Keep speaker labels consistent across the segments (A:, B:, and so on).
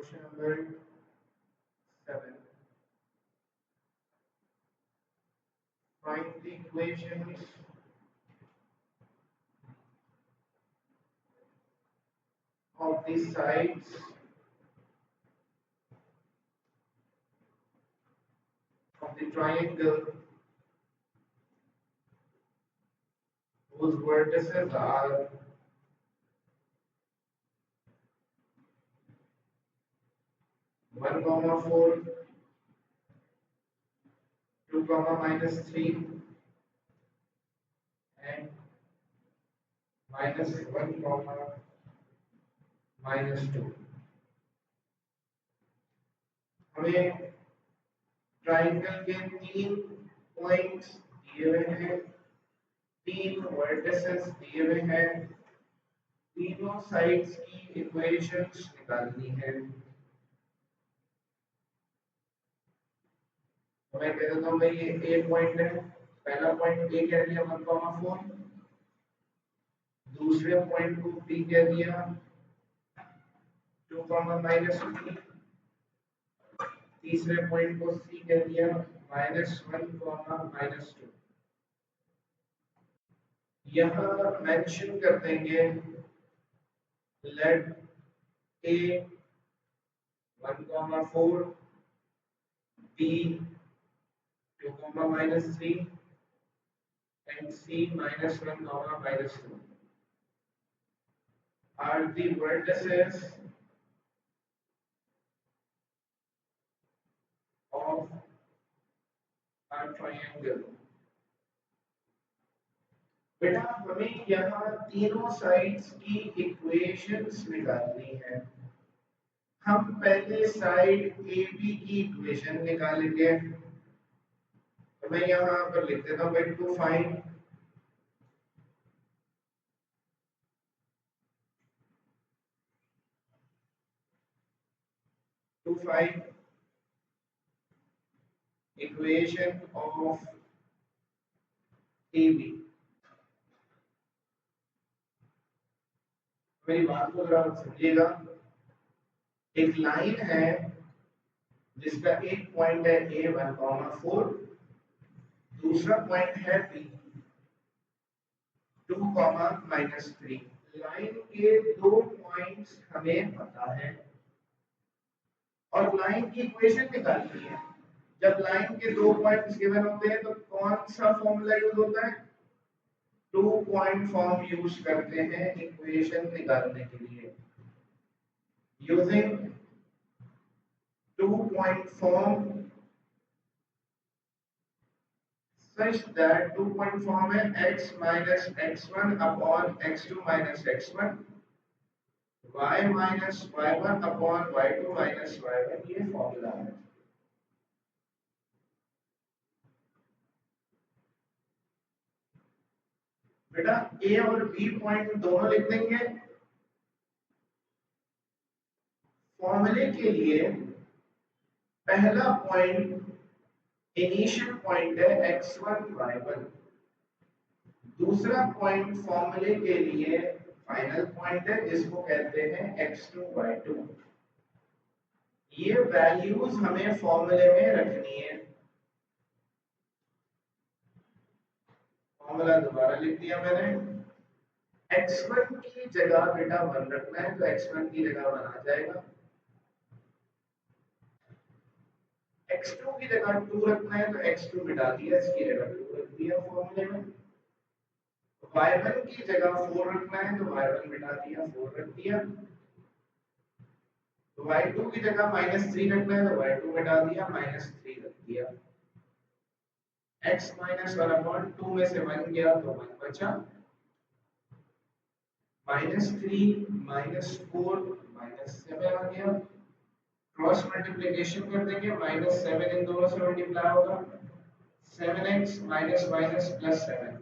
A: Question number 7. Find the equations of the sides of the triangle whose vertices are 1, 4, 2, minus 3 and minus 1, minus 2. हमें triangle के 3 points दिए हुए हैं, 3 vertices दिए हुए हैं, तीनों साइड्स की इक्वेशंस निकालनी है। तो मैं कह देता हूँ भाई ये ए पॉइंट है, पहला पॉइंट ए कह दिया 1, 4, दूसरे पॉइंट को बी कह दिया 2, minus 3, तीसरे पॉइंट को सी कह दिया -1, minus 2। यहाँ मेंशन कर देंगे late A 1, 4, B 2, minus 3 and c -1, minus 2 are the vertices of a triangle। बेटा हमें यहाँ तीनों साइड्स की इक्वेशंस निकालनी है। हम पहले साइड ए बी की इक्वेशन निकालेंगे। तो मैं यहाँ पर लिख देता हूँ भाई to find equation of A B. मेरी बात को जरा समझिएगा। एक लाइन है जिसका एक पॉइंट है ए 1, 4, दूसरा पॉइंट है बी 2, minus 3। लाइन के 2 पॉइंट्स हमें पता है और लाइन की इक्वेशन निकालनी है। जब लाइन के 2 पॉइंट्स गिवन होते हैं तो कौन सा फॉर्मूला यूज होता है? 2 पॉइंट फॉर्म यूज करते हैं इक्वेशन निकालने के लिए। Using 2 point form such that 2 point form है x minus x1 upon x2 minus x1, y minus y1 upon y2 minus y1। ये फॉर्मूला है। बेटा ए और बी पॉइंट दोनों लिख देंगे। फॉर्मूले के लिए पहला पॉइंट इनिशियल पॉइंट है x1 y1, दूसरा पॉइंट फॉर्मूले के लिए फाइनल पॉइंट है जिसको कहते हैं x2 y2। ये वैल्यूज हमें फॉर्मूले में रखनी है। फॉर्मूला दोबारा लिख दिया मैंने। x1 की जगह बेटा 1 रखना है तो x1 की जगह 1 आ जाएगा। x2 की जगह 2 रखना है तो x2 मिटा दिया, इसकी जगह 2 रख दिया फॉर्मूले में। y1 की जगह 4 रखना है तो y1 मिटा दिया, 4 रख दिया। y2 की जगह -3 रखना है तो y2 मिटा दिया, -3 रख दिया। x -1/2 में से 1 गया तो 1 बचा। -3 -4 -7 आ गया। क्रॉस मल्टीप्लिकेशन कर देंगे, -7 इन दोनों से मल्टीप्लाई होगा, 7x माइनस माइनस प्लस 7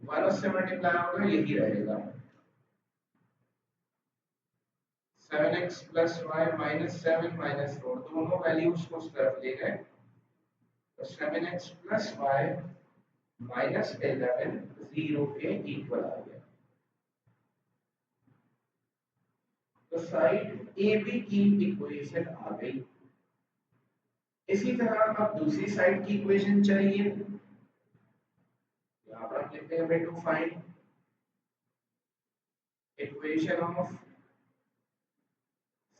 A: 1 से मल्टीप्लाई होगा, यही रहेगा। 7x plus y minus 7 minus 4 दोनों वैल्यूज को उस तरफ ले गए तो 7x प्लस y माइनस 11 0 के इक्वल आ गया। तो साइड ए बी की इक्वेशन आ गई। इसी तरह अब दूसरी साइड की इक्वेशन चाहिए, यहाँ पर हम लिखते हैं to find equation of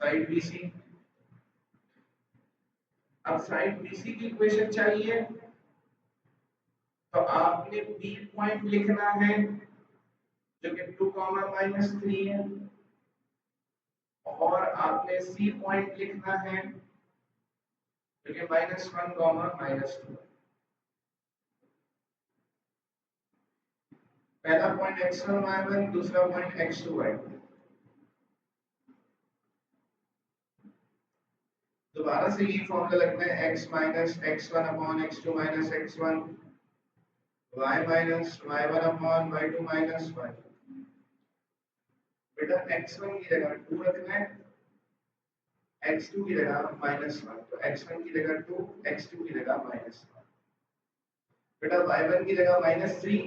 A: side BC। अब साइड BC की इक्वेशन चाहिए तो आपने बी पॉइंट लिखना है जो कि 2, -3 है, और आपने सी पॉइंट लिखना है जो कि -1, -2। पहला पॉइंट x1 y1, दूसरा पॉइंट x2 y2। दोबारा से ये फॉर्मूला लगना है x minus x1 upon x2 minus x1, y minus y1 upon y2 minus y। बेटा x1 की जगह 2 रखना है, x2 की जगह -1, तो x1 की जगह 2, x2 की जगह -1। बेटा y1 की जगह -3,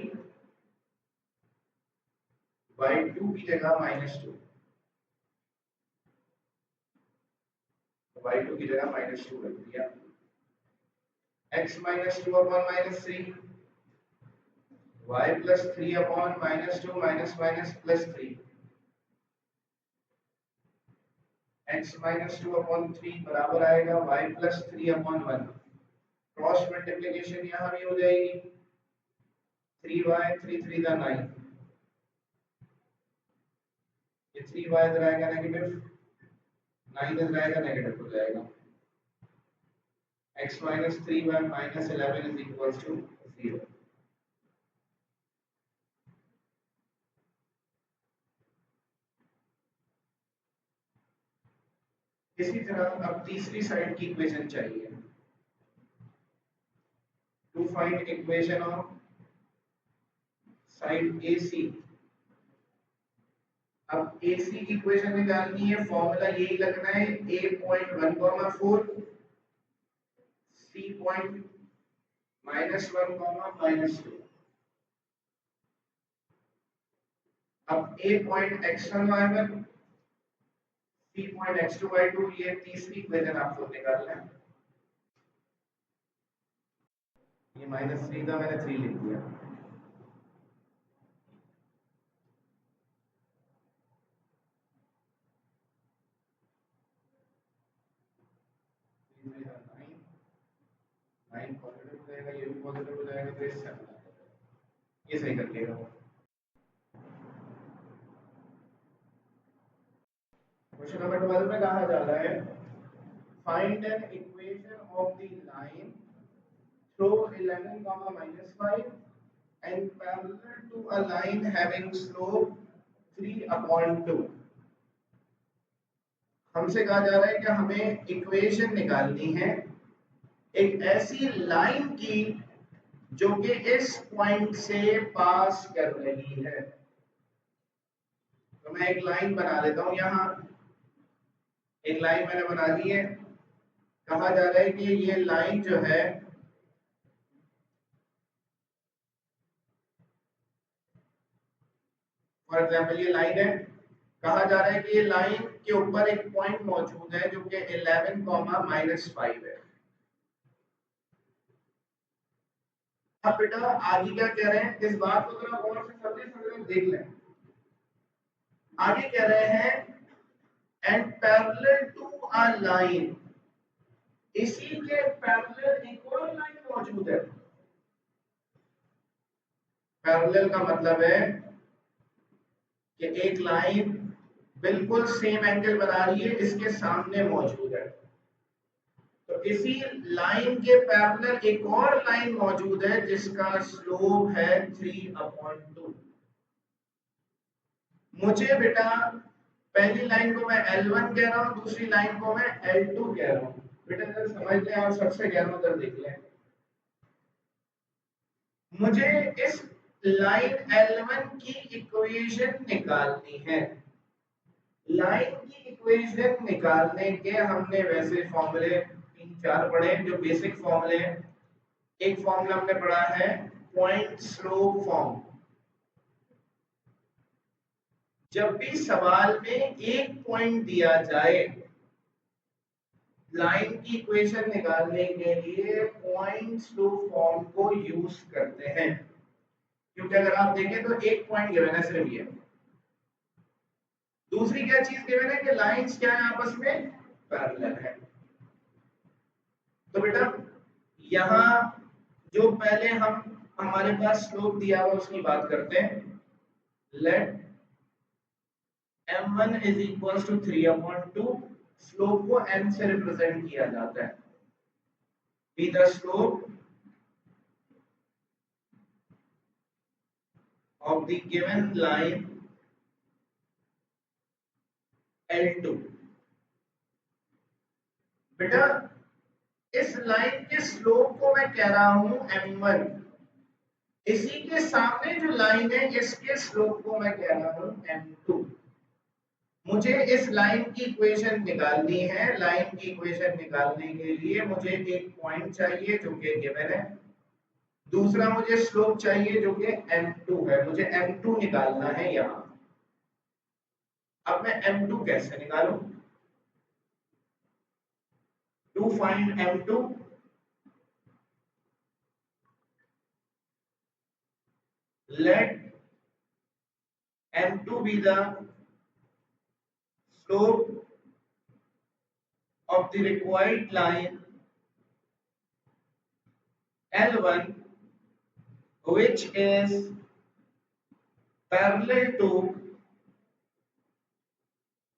A: y2 की जगह -2, y2 की जगह -2 रख दिया। x -2 upon -3, y +3 upon -2 -3, x -2 upon 3 बराबर आएगा y +3 अपॉन 1। क्रॉस मल्टीप्लिकेशन यहाँ भी हो जाएगी, 3y 3 3 का 9, ये 3y इधर आएगा नेगेटिव, 9 इधर आएगा नेगेटिव हो जाएगा। x minus 3y minus 11 is equals to 0। इसी तरह अब तीसरी साइड की इक्वेशन चाहिए, to find equation of side AC। अब AC की इक्वेशन निकालनी है, फॉर्मूला यही लगना है, a.1,4, c पॉइंट -1, -2। अब a point x1 y1, c point x2 y2, ये तीसरी इक्वेशन आपको निकालना है। ये -3 था, मैंने 3 लिख दिया। नाइन पॉजिटिव हो जाएगा, ये भी पॉजिटिव हो जाएगा, तो ये 7 ये सही कर लिएगा। क्वेश्चन नंबर 12 में कहा जा रहा है find an equation of the line through 11, -5 and parallel to a line having slope 3/2। हमसे कहा जा रहा है कि हमें इक्वेशन निकालनी है एक ऐसी लाइन की जो कि इस पॉइंट से पास कर रही है। तो मैं एक लाइन बना लेता हूं, यहां एक लाइन मैंने बना दी है। कहा जा रहा है कि ये लाइन जो है फॉर एग्जांपल ये लाइन है, कहा जा रहा है कि ये लाइन के ऊपर एक पॉइंट मौजूद है जो कि 11, -5 है। अब बेटा आगे क्या कह रहे हैं, इस बात को जरा और से समझे देख लें। आगे कह रहे हैं and parallel to a line, इसी के पैरेलल एक और लाइन मौजूद है। पैरेलल का मतलब है कि एक लाइन बिल्कुल सेम एंगल बना रही है, इसके सामने मौजूद है। तो इसी लाइन के पैरेलल एक और लाइन मौजूद है जिसका स्लोप है 3/2। मुझे बेटा पहली लाइन को मैं L1 कह रहा हूं, दूसरी लाइन को मैं L2 कह रहा हूं। बेटा जरा समझ लें और सबसे कह रहा हूं, जरा देख लें। मुझे इस लाइन L1 की इक्वेशन निकालनी है। लाइन की इक्वेशन निकालने के हमने वैसे फॉर्मूले 3-4 पढ़े जो बेसिक फॉर्मूले हैं। एक फॉर्मूला हमने पढ़ा है पॉइंट स्लोप फॉर्म, जब भी सवाल में एक पॉइंट दिया जाए, लाइन की इक्वेशन निकालने के लिए पॉइंट स्लो फॉर्म को यूज करते हैं, क्योंकि अगर आप देखें तो एक पॉइंट गिवन है सिर्फ ये। दूसरी क्या चीज गिवन है कि लाइंस क्या है, आपस में पैरेलल है। तो बेटा यहां जो पहले हमारे पास स्लोप दिया हुआ उसकी बात करते हैं। Let m1 is equal to 3/2, slope को n से रिप्रेजेंट किया जाता है। Be the slope of the given line L2। बेटा इस लाइन के स्लोप को मैं कह रहा हूं m1, इसी के सामने जो लाइन है इसके स्लोप को मैं कह रहा हूं m2। मुझे इस लाइन की इक्वेशन निकालनी है। लाइन की इक्वेशन निकालने के लिए मुझे एक पॉइंट चाहिए जो कि गिवन है, दूसरा मुझे स्लोप चाहिए जो कि m2 है। मुझे m2 निकालना है यहां। अब मैं m2 कैसे निकालूं? To find m2, let m2 be the slope of the required line L1 which is parallel to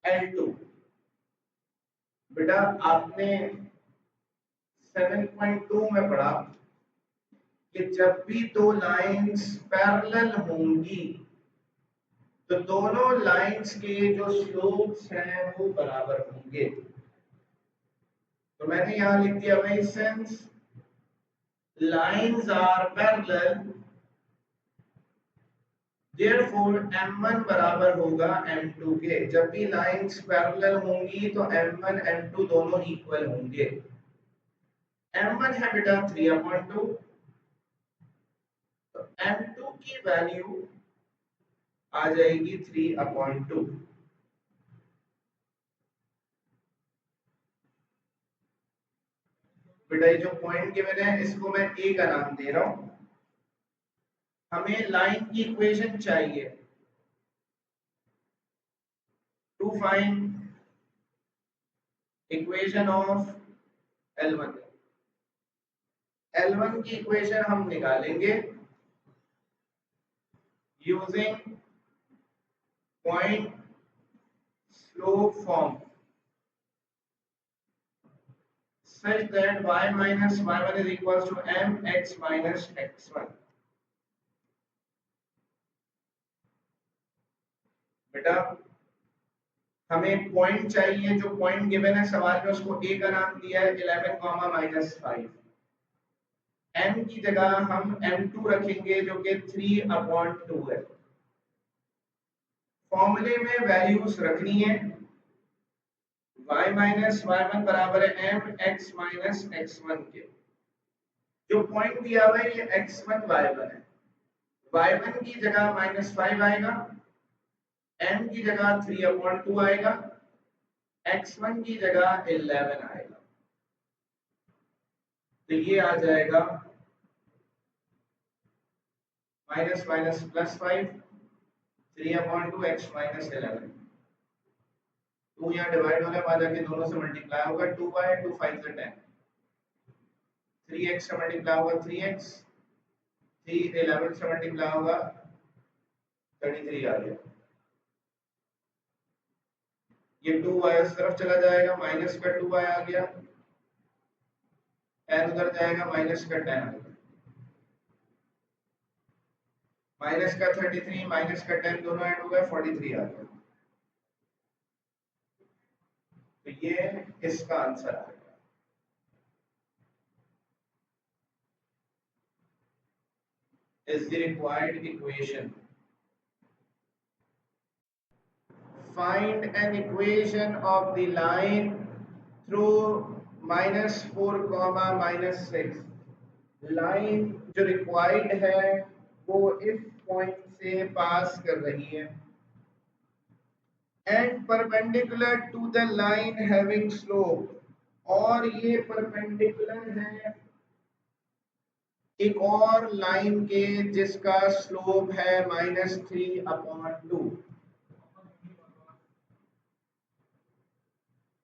A: L2। बेटा आपने 7.2 में पढ़ा कि जब भी दो लाइंस पैरेलल होंगी तो दोनों लाइंस के जो स्लोप्स हैं वो बराबर होंगे। तो मैंने यहां लिख दिया भाई, since lines are parallel Therefore m1 बराबर होगा m2 के। जब भी लाइंस पैरेलल होंगी तो m1 m2 दोनों इक्वल होंगे। m1 है बेटा 3/2, तो m2 की वैल्यू आ जाएगी 3/2। बेटा ये जो पॉइंट गिवन है इसको मैं a का नाम दे रहा हूं। हमें लाइन की इक्वेशन चाहिए to find equation of L1। L1 की इक्वेशन हम निकालेंगे using point slope form such that y minus y1 is equals to mx minus x1। बेटा हमें पॉइंट चाहिए, जो पॉइंट गिवन है सवाल में उसको a का नाम दिया है 11, -5। m की जगह हम m2 रखेंगे जो कि 3/2 है। फॉर्मूले में वैल्यूज रखनी है। y minus y1 बराबर है mx minus x1 के। जो पॉइंट दिया हुआ है ये x1 y1 है। y1 की जगह -5 आएगा, m की जगह 3/2 आएगा, x1 की जगह 11 आएगा। तो ये आ जाएगा माइनस माइनस +5, 3/2 x माइनस 11। 2 यहाँ डिवाइड होने बाद जाके दोनों से मल्टीप्लाई होगा, 2/2 5 से 10, 3x से मल्टीप्लाई होगा 3x, 3 11 से मल्टीप्लाई होगा 33 आ गया। ये 2y उस तरफ चला जाएगा, माइनस का 2y आ गया, 10 उधर जाएगा, माइनस का 10 आ गया, माइनस का 33 माइनस का 10 दोनों ऐड हो गए, 43 आ गया। तो ये इसका आंसर आ गया। Is the required equation। Find an equation of the line through -4, -6। Line जो रिक्वायर्ड है वो इस पॉइंट से पास कर रही है। And perpendicular to the line having slope, और ये परपेंडिकुलर है एक और लाइन के जिसका स्लोप है -3/2।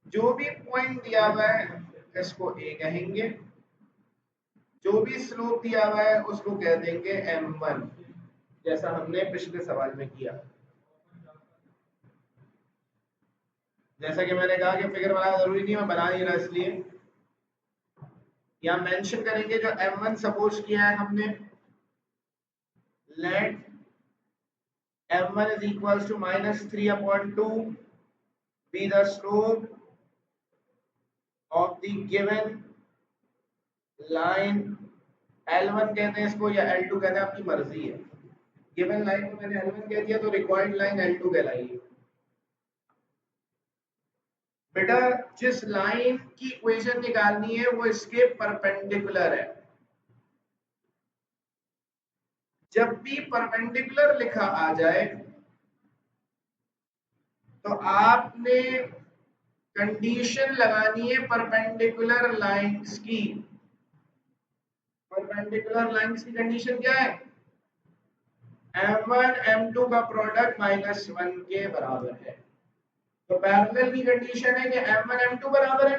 A: जो भी पॉइंट दिया हुआ है इसको ए कहेंगे, जो भी स्लोप दिया हुआ है उसको कह देंगे m1, जैसा हमने पिछले सवाल में किया। जैसा कि मैंने कहा कि फिगर बनाना जरूरी नहीं, मैं बना नहीं रहा, इसलिए यहाँ मेंशन करेंगे जो m1 सपोज किया है हमने, late m1 is equals to -3/2 be the slope of the given line। L1 कहते हैं इसको या L2 कहते हैं, आपकी मर्जी है। गिवन लाइन को मैंने L1 कह दिया तो रिक्वायर्ड लाइन L2 कहलाएगी। बेटा जिस लाइन की इक्वेशन निकालनी है वो इसके परपेंडिकुलर है। जब भी परपेंडिकुलर लिखा आ जाए तो आपने कंडीशन लगानी है परपेंडिकुलर लाइंस की। परपेंडिकुलर लाइंस की कंडीशन क्या है? m1 m2 का प्रोडक्ट -1 के बराबर है। तो पैरेलल की कंडीशन है कि m1 m2 बराबर है,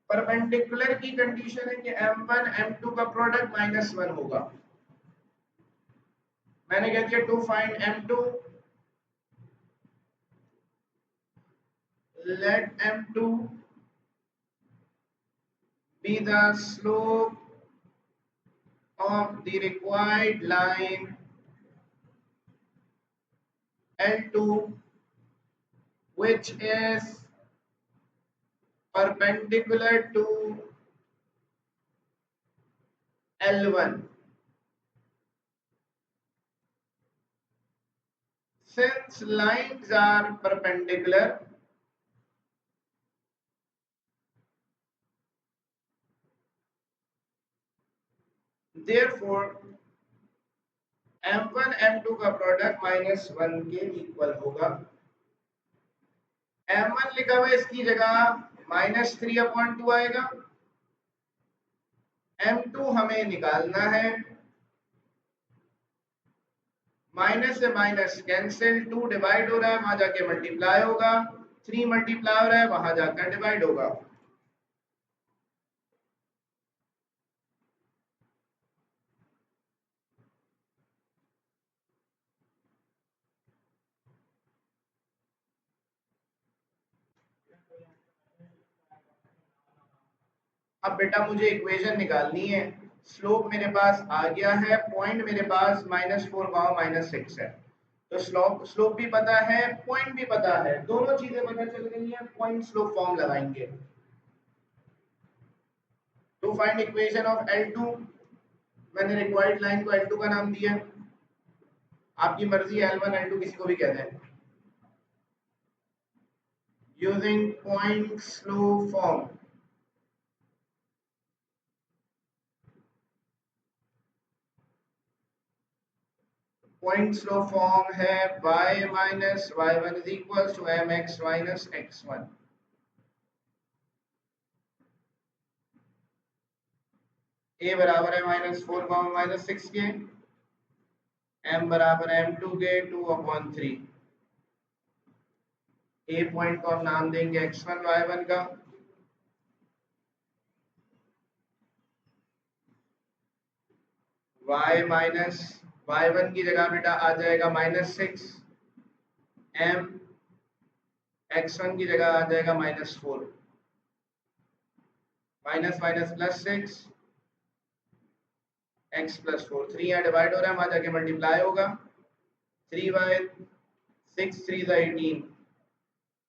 A: परपेंडिकुलर की कंडीशन है कि m1 m2 का प्रोडक्ट -1 होगा। मैंने कह दिया to find m2, let m2 be the slope of the required line L2 which is perpendicular to L1। Since lines are perpendicular, therefore m1 m2 का प्रोडक्ट -1 के इक्वल होगा। m1 लिखा हुआ है, इसकी जगह -3/2 आएगा। m2 हमें निकालना है, माइनस से माइनस कैंसिल, 2 डिवाइड हो रहा है वहां जाके मल्टीप्लाई होगा, 3 मल्टीप्लाई हो रहा है वहां जाकर डिवाइड होगा। अब बेटा मुझे इक्वेशन निकालनी है। स्लोप मेरे पास आ गया है, पॉइंट मेरे पास -4 -6 है, तो स्लोप भी पता है, पॉइंट भी पता है, दोनों चीजें पता चल गई हैं। पॉइंट स्लोप फॉर्म लगाएंगे। To find equation of L2, मैंने रिक्वायर्ड लाइन को L2 का नाम दिया, आपकी मर्जी है L1 L2 किसी को भी कह दें। Using point slope form, point slope form है y minus y1 is equal to mx minus x1। a बराबर है -4 - 6 के, m बराबर है m2 के 2/3। a पॉइंट को हम नाम देंगे x1 y1 का, y माइनस y1 की जगह बेटा आ जाएगा -6, m x1 की जगह आ जाएगा -4, माइनस माइनस +6 x + 4, 3 यहाँ डिवाइड हो रहा है वहां जाके मल्टीप्लाई होगा, 3y 6 3 = 18,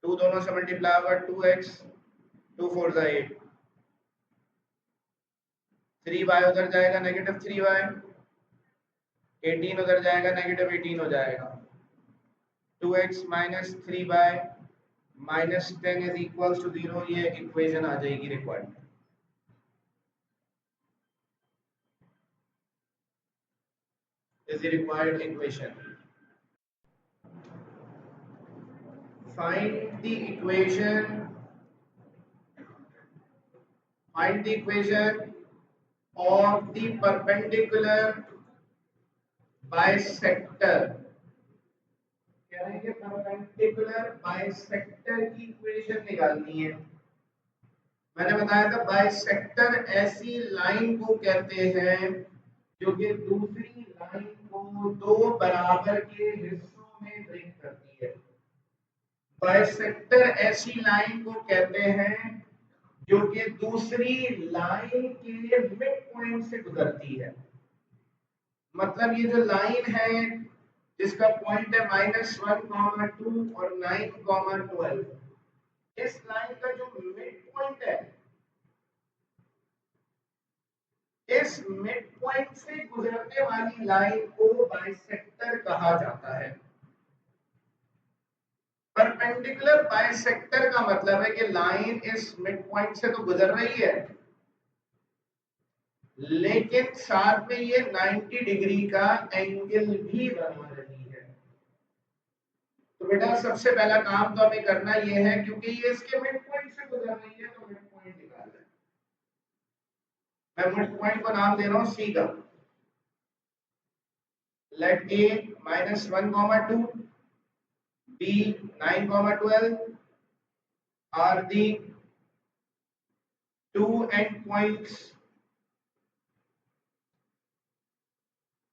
A: 2 दोनों से मल्टीप्लाई होगा 2x 2 4 = 8, 3y उधर जाएगा -3y, 18 उधर जाएगा -18 हो जाएगा, 2x - 3y -10 is equals to 0। ये इक्वेशन आ जाएगी required. Is the required equation. find the equation of the perpendicular bisector। कह रहे हैं कि परपेंडिकुलर बाइसेक्टर की इक्वेशन निकालनी है। मैंने बताया था बाइसेक्टर ऐसी लाइन को कहते हैं जो कि दूसरी लाइन को दो बराबर के हिस्सों में ब्रेक करती है। बाइसेक्टर ऐसी लाइन को कहते हैं जो कि दूसरी लाइन के मिड पॉइंट से गुजरती है। मतलब ये जो लाइन है जिसका पॉइंट है -1,2 और 9,12, इस लाइन का जो मिड पॉइंट है, इस मिड पॉइंट से गुजरने वाली लाइन को बाइसेक्टर कहा जाता है। परपेंडिकुलर बाइसेक्टर का मतलब है कि लाइन इस मिड पॉइंट से तो गुजर रही है, लेकिन साथ में ये 90 डिग्री का एंगल भी बना रही है। तो बेटा सबसे पहला काम तो हमें करना ये है, क्योंकि ये इसके मिड पॉइंट से गुजर रही है, तो मिड पॉइंट निकालना है। मैं मिड पॉइंट को नाम दे रहा हूं सी का। Late A -1,2, b 9,12 are the two endpoints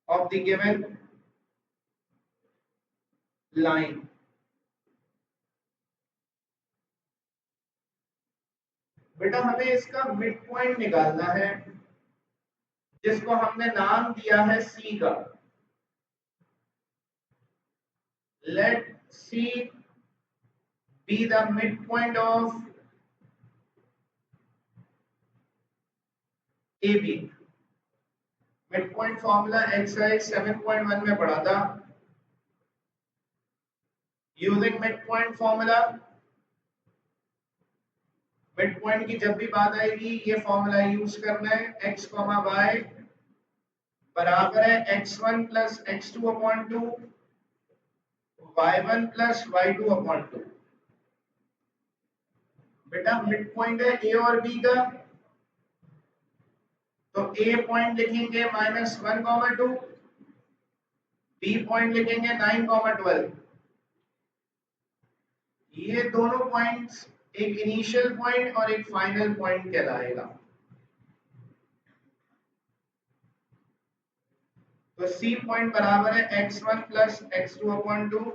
A: of the given line। बेटा हमें इसका मिड पॉइंट निकालना है, जिसको हमने नाम दिया है सी का। Let C be the mid point of A B. Mid point formula exercise 7.1 में पढ़ा था। Using mid point formula, mid point की जब भी बात आएगी ये फॉर्मूला यूज करना है। x, y बराबर है x1 plus x2 upon 2, y1 plus y2 upon 2। बेटा मिड पॉइंट है a और b का, तो a पॉइंट लिखेंगे -1,2, b पॉइंट लिखेंगे 9,12। ये दोनों पॉइंट्स एक इनिशियल पॉइंट और एक फाइनल पॉइंट कहलाएगा। तो C पॉइंट बराबर है x1 plus x2 upon 2,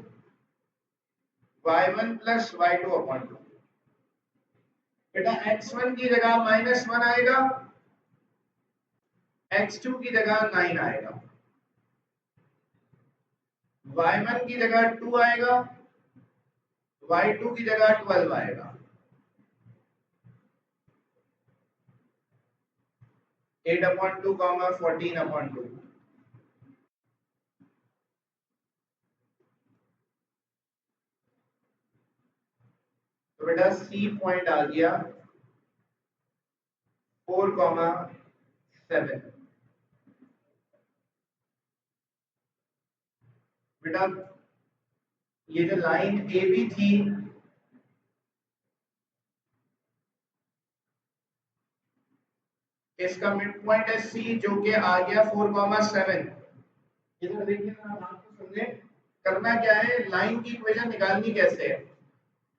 A: y1 plus y2 upon 2। बेटा x1 की जगह -1 आएगा, x2 की जगह 9 आएगा, y1 की जगह 2 आएगा, y2 की जगह 12 आएगा। 8/2, 14/2। तो बेटा सी पॉइंट आ गया 4,7। बेटा ये जो लाइन ए बी थी, इसका मिड पॉइंट है सी, जो कि आ गया 4,7। इधर देखिए ना, बात को समझे। करना क्या है, लाइन की इक्वेशन निकालनी कैसे है।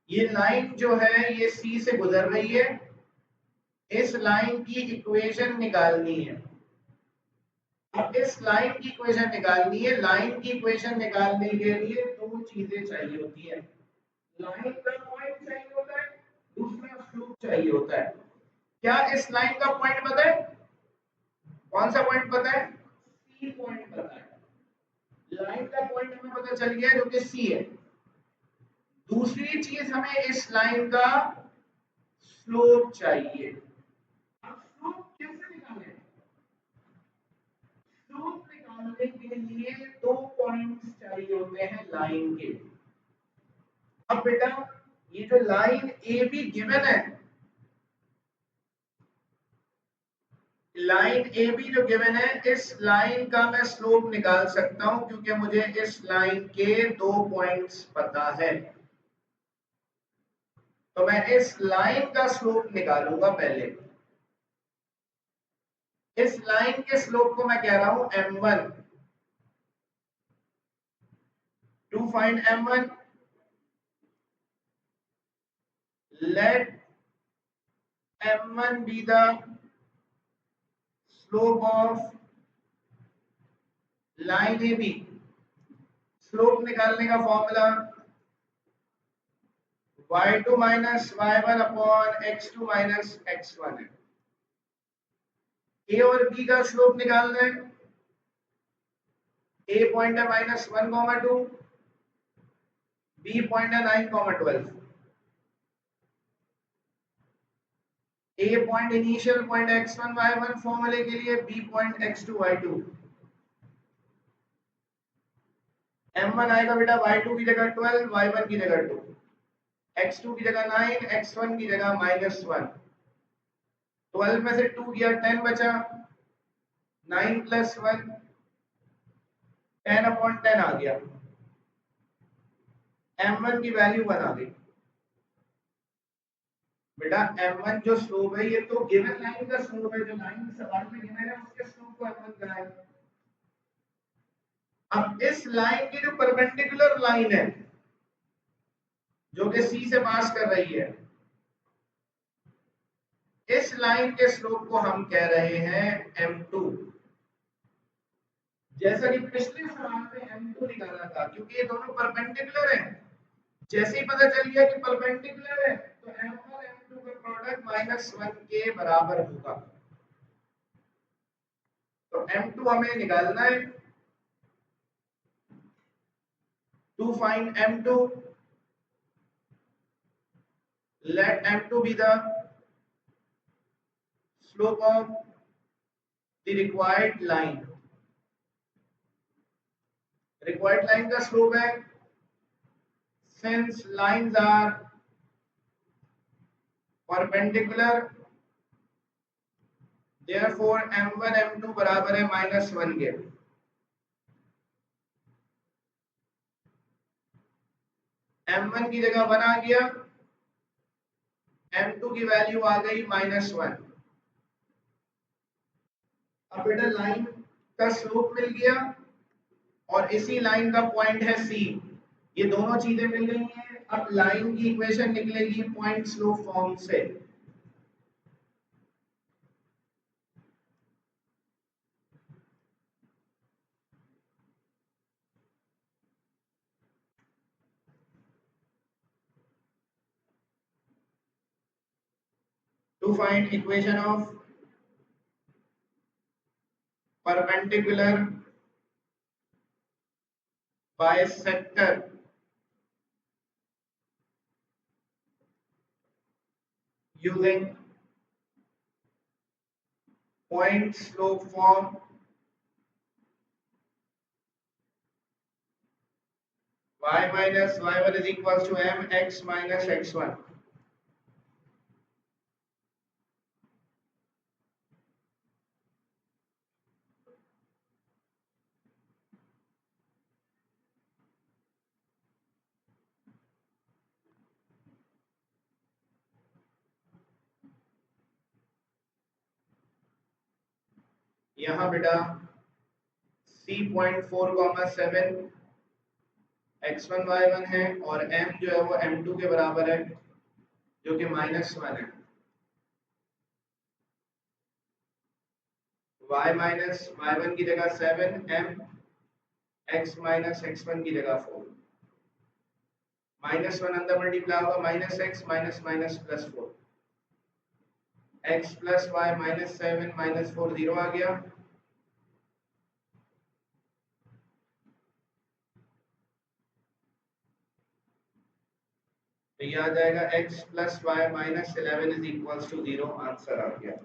A: ये लाइन जो है ये सी से गुजर रही है, इस लाइन की इक्वेशन निकालनी है। अब इस लाइन की इक्वेशन निकालनी है। लाइन की इक्वेशन निकालने के लिए दो चीजें चाहिए होती है। लाइन का पॉइंट चाहिए होता है, दूसरा स्लोप चाहिए होता है। क्या इस लाइन का पॉइंट पता है? कौन सा पॉइंट पता है? सी पॉइंट पता है। लाइन का पॉइंट हमें पता चल गया जो कि सी है। दूसरी चीज हमें इस लाइन का स्लोप चाहिए। अब स्लोप कैसे निकालें? स्लोप निकालने के लिए दो पॉइंट्स चाहिए होते हैं लाइन के। अब बेटा ये जो लाइन ए बी गिवन है, लाइन ए बी जो गिवन है, इस लाइन का मैं स्लोप निकाल सकता हूं, क्योंकि मुझे इस लाइन के दो पॉइंट्स पता है। तो मैं इस लाइन का स्लोप निकालूंगा पहले। इस लाइन के स्लोप को मैं कह रहा हूं m1। To find m1 let m1 be the slope of line AB। स्लोप निकालने का formula y2 minus y1 upon x2 minus x1 है। a और b का स्लोप निकालना है। a पॉइंट है -1, 2, b पॉइंट है 9, 12। a point initial point x1 y1 फॉर्मूले के लिए, b point x2 y2। m1 आएगा बेटा y2 की जगह 12, y1 की जगह 2, x2 की जगह 9, x1 की जगह -1। 12 में से 2 गया 10 बचा, 9 + 1 10/10 आ गया। m1 की वैल्यू बना दी बेटा। m1 जो स्लोप है, ये तो गिवन लाइन का स्लोप है, जो लाइन सवाल में गिवन है उसके स्लोप को m1 कराएं। अब इस लाइन की जो परपेंडिकुलर लाइन है जो कि C से पास कर रही है, इस लाइन के स्लोप को हम कह रहे हैं m2। जैसा कि पिछले सवाल में m2 निकाला था, क्योंकि ये दोनों परपेंडिकुलर हैं। जैसे ही पता चल गया कि परपेंडिकुलर है तो m1 m2 का प्रोडक्ट -1 के बराबर होगा। तो m2 हमें निकालना है। To find m2 let m2 be the slope of the required line। required line का स्लोप है, since lines are perpendicular therefore m1 m2 बराबर है -1 के। m1 की जगह 1 आ गया, m2 की वैल्यू आ गई -1। अब बेटा लाइन का स्लोप मिल गया और इसी लाइन का पॉइंट है C। ये दोनों चीजें मिल गई हैं। अब लाइन की इक्वेशन निकलेगी पॉइंट स्लोप फॉर्म से। To find equation of perpendicular bisector using point slope form, y minus y1 is equals to mx minus x1। यहां बेटा C.4,7 x1 y1 है और m जो है वो m2 के बराबर है जो कि -1 है। y माइनस y1 की जगह 7, m x माइनस x1 की जगह 4। -1 अंदर मल्टीप्लाई होगा, -x minus minus +4, x + y -7 -4 0 आ गया। तो ये आ जाएगा x + y -11 is equals to 0। Answer आ गया।